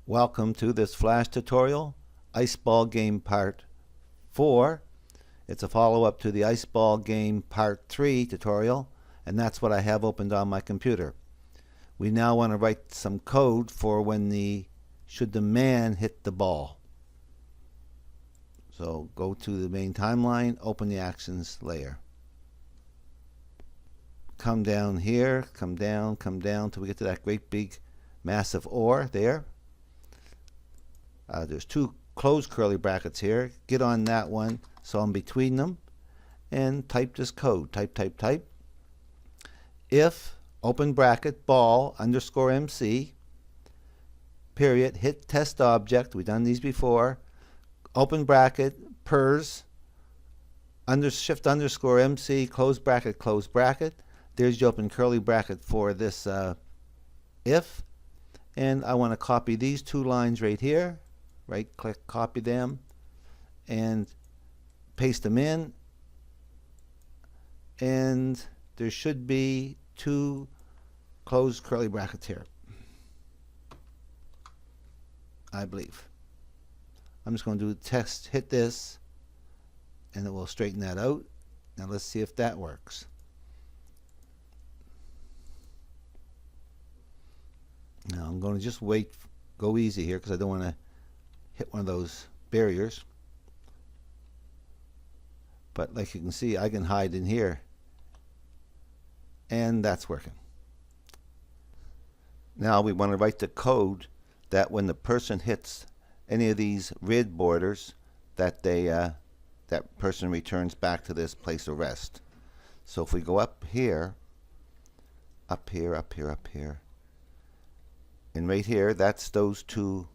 Welcome to this Flash tutorial, Ice Ball Game Part 4. It's a follow-up to the Ice Ball Game Part 3 tutorial, and that's what I have opened on my computer. We now want to write some code for when should the man hit the ball. So go to the main timeline, open the actions layer. Come down here, come down till we get to that great big massive OR there. There's two closed curly brackets here. Get on that one so I'm between them and type this code. Type. If open bracket ball underscore MC period hit test object. We've done these before. Open bracket pers shift underscore MC close bracket. There's your open curly bracket for this if. And I want to copy these two lines right here. Right click, copy them, and paste them in. And there should be two closed curly brackets here, I believe. I'm just going to do test, hit this, and it will straighten that out. Now let's see if that works. Now I'm going to just wait, go easy here, because I don't want to hit one of those barriers. But like you can see, I can hide in here, and that's working. Now we want to write the code that when the person hits any of these red borders, that that person returns back to this place of rest. So if we go up here, and right here, that's those two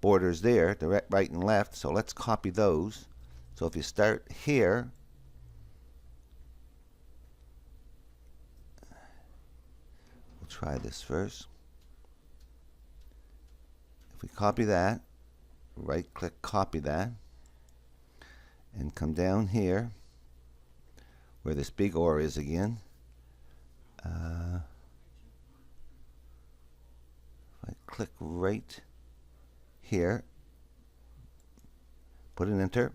borders there, the right and left. So let's copy those. So if you start here, we'll try this first. If we copy that, right click, copy that, and come down here where this big OR is again. If I click right here, put an enter,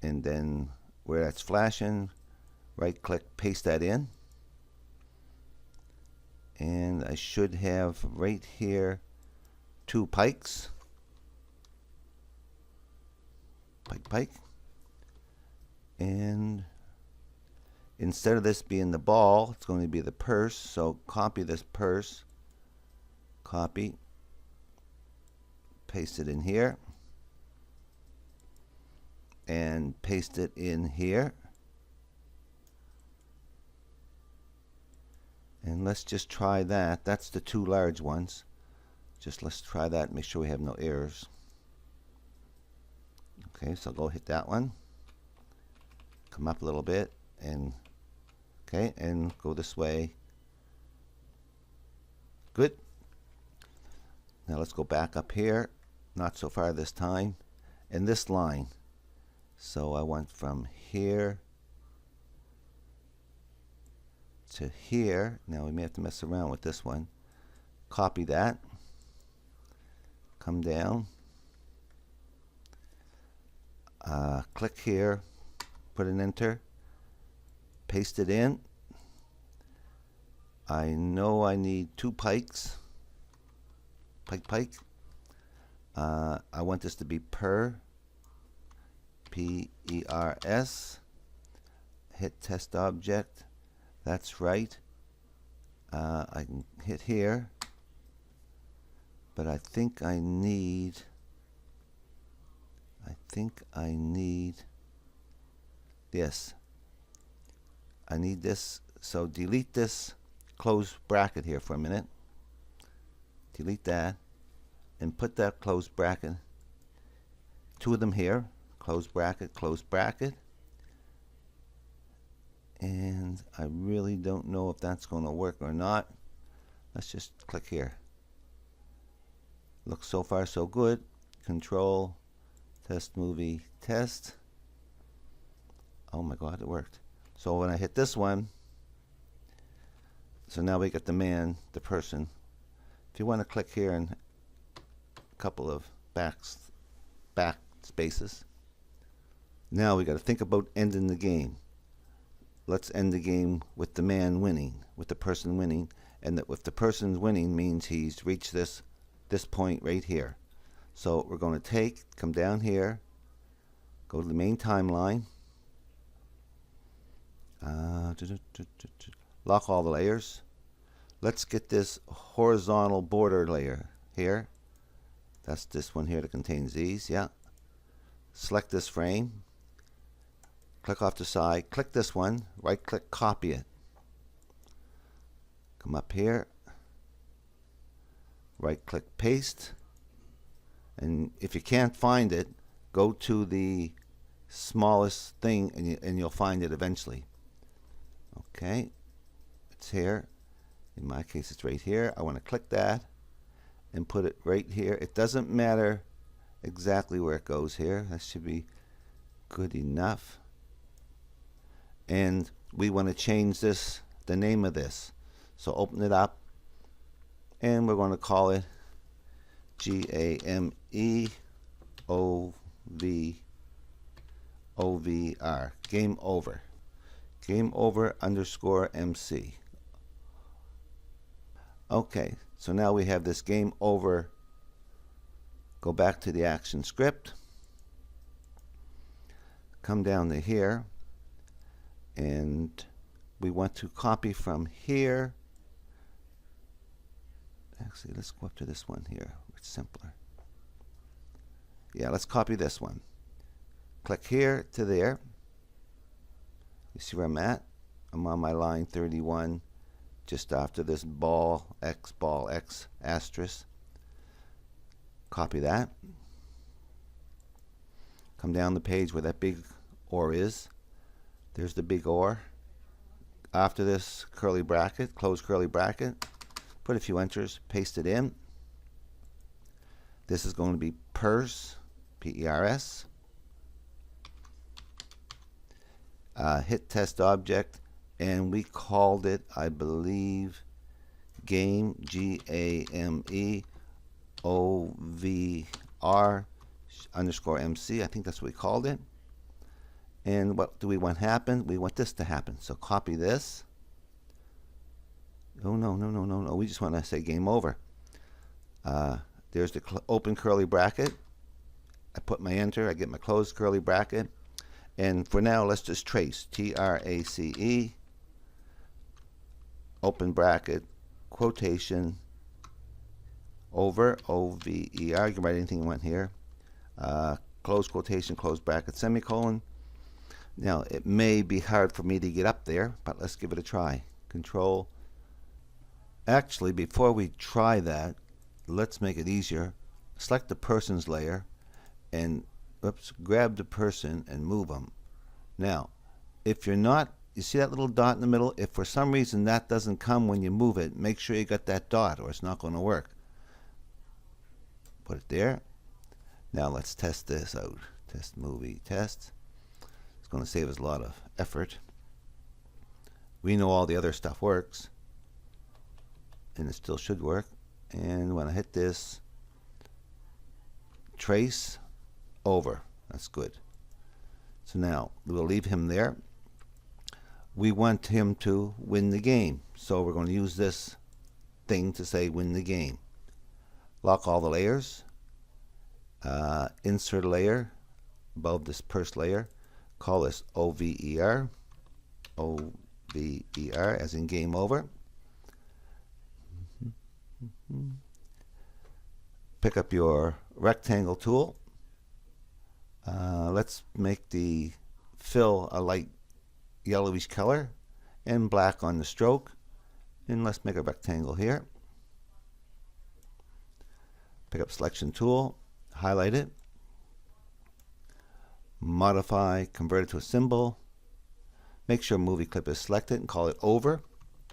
and then where that's flashing, right click, paste that in, and I should have right here two pikes, pike, and instead of this being the ball, it's going to be the purse. So copy this purse, copy, paste it in here, and paste it in here. And let's just try that. That's the two large ones. Let's try that and make sure we have no errors. Okay, so go hit that one. Come up a little bit, and okay, and go this way. Good. Now let's go back up here. Not so far this time. And this line. So I went from here to here. Now we may have to mess around with this one. Copy that. Come down. Click here. Put an enter. Paste it in. I know I need two pikes. Pike. I want this to be per. P-E-R-S. Hit test object. That's right. I can hit here, but I think I need this. I need this. So delete this close bracket here for a minute. Delete that and put that closed bracket, two of them here, close bracket, and I really don't know if that's going to work or not. Let's just click here. Looks so far so good. Control, test movie, test. Oh my God, it worked. So when I hit this one, so now we got the man, the person, If you want to click here and a couple of back spaces. Now we got to think about ending the game. Let's end the game with the man winning, with the person winning, and that if the person's winning means he's reached this point right here. So we're going to come down here, go to the main timeline, lock all the layers. Let's get this horizontal border layer here. That's this one here that contains these, yeah. Select this frame, click off the side, click this one, right click, copy it. Come up here, right click, paste, and if you can't find it, go to the smallest thing and you'll find it eventually. Okay, it's here. In my case, it's right here. I want to click that and put it right here. It doesn't matter exactly where it goes here. That should be good enough. And we want to change this, the name of this. So open it up, and we're going to call it GAMEOVR, Game Over. Game Over _ MC. Okay, so now we have this game over. Go back to the action script. Come down to here, and we want to copy from here. Actually, let's go up to this one here. It's simpler. Yeah, let's copy this one. Click here to there. You see where I'm at? I'm on my line 31, just after this ball X asterisk. Copy that. Come down the page where that big OR is. There's the big OR. After this curly bracket, close curly bracket, put a few enters, paste it in. This is going to be PERS, P-E-R-S. Hit test object, and we called it, I believe, game, GAMEOVR _ MC. I think that's what we called it. And what do we want happen? We want this to happen. So copy this. Oh, no. We just want to say game over. There's the open curly bracket. I put my enter. I get my closed curly bracket. And for now, let's just trace. TRACE, open bracket, quotation, over, OVER. You can write anything you want here. Close quotation, close bracket, semicolon. Now, it may be hard for me to get up there, but let's give it a try. Control. Actually, before we try that, let's make it easier. Select the person's layer and grab the person and move them. Now, if you're not, you see that little dot in the middle? If for some reason that doesn't come when you move it, make sure you got that dot or it's not going to work. Put it there. Now let's test this out. Test movie, test. It's going to save us a lot of effort. We know all the other stuff works, and it still should work. And when I hit this, trace, over. That's good. So now we'll leave him there. We want him to win the game, so we're going to use this thing to say win the game. Lock all the layers. Insert a layer above this PERS layer. Call this OVER. OVER as in game over. Pick up your rectangle tool. Let's make the fill a light yellowish color and black on the stroke. And let's make a rectangle here. Pick up selection tool, highlight it, modify, convert it to a symbol. Make sure movie clip is selected and call it over,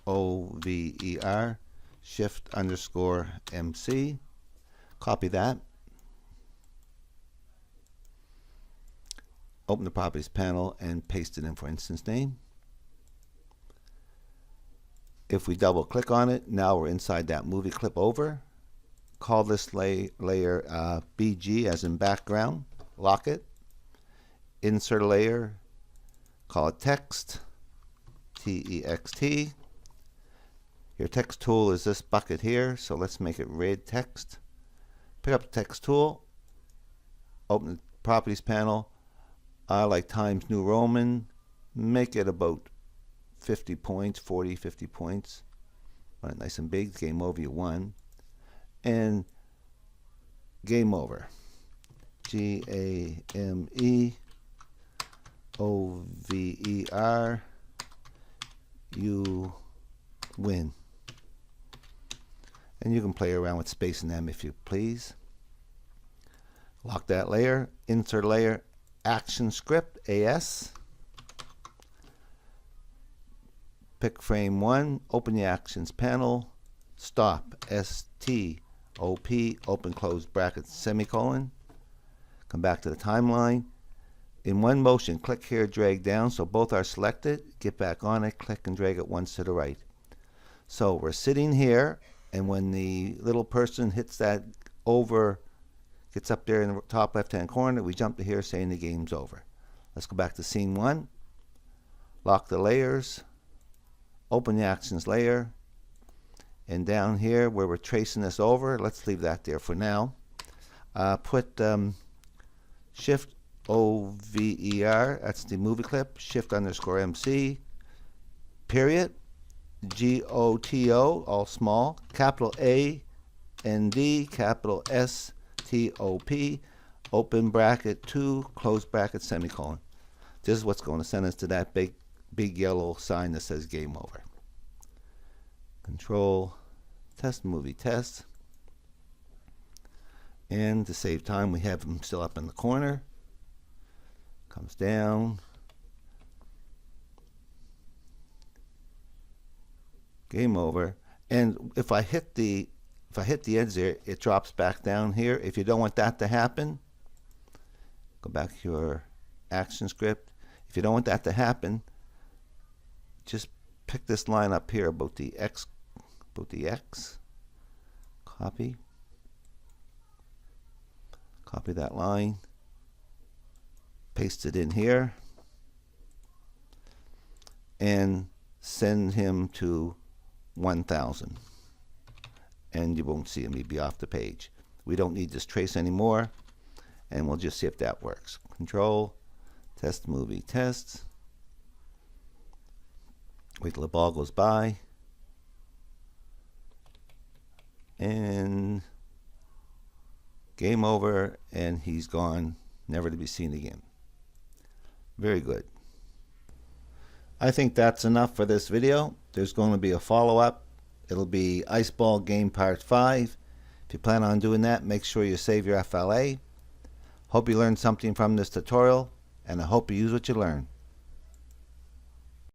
OVER, shift _ MC. Copy that. Open the properties panel and paste it in for instance name. If we double click on it, now we're inside that movie clip over. call this layer BG as in background. Lock it. Insert a layer. Call it text. T-E-X-T. Your text tool is this bucket here, so let's make it red text. Pick up the text tool. Open the properties panel. I like Times New Roman. Make it about 50 points, 40, 50 points. Run it nice and big. Game over, you won. And game over. G-A-M-E-O-V-E-R. You win. And you can play around with spacing them if you please. Lock that layer. Insert layer. Action script, AS. Pick frame 1, open the actions panel, stop, S-T-O-P, open close brackets, semicolon. Come back to the timeline. In one motion, click here, drag down so both are selected. Get back on it, click and drag it once to the right. So we're sitting here, and when the little person hits that over, gets up there in the top left-hand corner, we jump to here saying the game's over. Let's go back to scene 1. Lock the layers. Open the actions layer, and down here where we're tracing this over, let's leave that there for now. Put Shift O-V-E-R, that's the movie clip, Shift _ MC, period, G-O-T-O, all small, capital A-N-D, capital S-T-O-P, open bracket 2, close bracket, semicolon. This is what's going to send us to that big yellow sign that says game over. Control test movie test. And to save time, we have him still up in the corner. Comes down. Game over. And if I hit the edge there, it drops back down here. If you don't want that to happen, go back to your action script. If you don't want that to happen, just pick this line up here about the X, copy that line, paste it in here, and send him to 1000, and you won't see him. He'll be off the page. We don't need this trace anymore, and we'll just see if that works. Control test movie test. Wait till the ball goes by. And game over, and he's gone, never to be seen again. Very good. I think that's enough for this video. There's going to be a follow-up. It'll be Ice Ball Game Part 5. If you plan on doing that, make sure you save your FLA. Hope you learned something from this tutorial, and I hope you use what you learn.